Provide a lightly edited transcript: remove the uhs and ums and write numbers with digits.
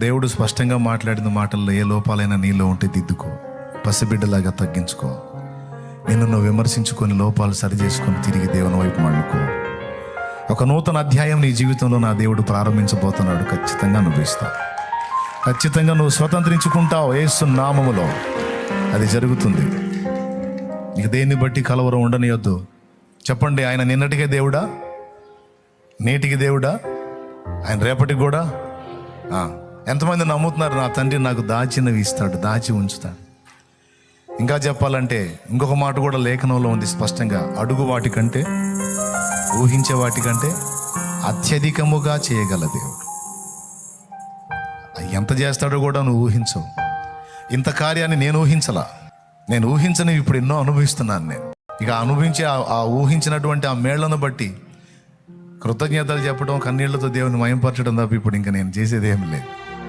దేవుడు స్పష్టంగా మాట్లాడిన మాటల్లో ఏ లోపాలైనా నీలో ఉంటే దిద్దుకో, పసిబిడ్డలాగా తగ్గించుకో, నిన్ను నువ్వు విమర్శించుకొని లోపాలు సరి చేసుకొని తిరిగి దేవుని వైపు మళ్ళుకో. ఒక నూతన అధ్యాయం నీ జీవితంలో నా దేవుడు ప్రారంభించబోతున్నాడు. ఖచ్చితంగా అనుభవిస్తావు, ఖచ్చితంగా నువ్వు స్వతంత్రించుకుంటావు. యేసు నామములో అది జరుగుతుంది. ఇక దేన్ని బట్టి కలవరం ఉండనియొద్దు. చెప్పండి, ఆయన నిన్నటికే దేవుడా, నేటికి దేవుడా, ఆయన రేపటికి కూడా. ఎంతమంది నమ్ముతున్నారు? నా తండ్రి నాకు దాచినవి ఇస్తాడు, దాచి ఉంచుతాడు. ఇంకా చెప్పాలంటే ఇంకొక మాట కూడా లేఖనంలో ఉంది స్పష్టంగా, అడుగు వాటికంటే, ఊహించే వాటికంటే అత్యధికముగా చేయగల దేవుడు. ఎంత చేస్తాడో కూడా నువ్వు ఊహించవు. ఇంత కార్యాన్ని నేను ఊహించలా, నేను ఊహించని ఇప్పుడు ఎన్నో అనుభవిస్తున్నాను. నేను ఇక అనుభవించే ఆ ఊహించినటువంటి ఆ మేళ్లను బట్టి కృతజ్ఞతలు చెప్పడం, కన్నీళ్లతో దేవుని మయంపరచడం తప్ప ఇప్పుడు ఇంకా నేను చేసేది ఏం లేదు.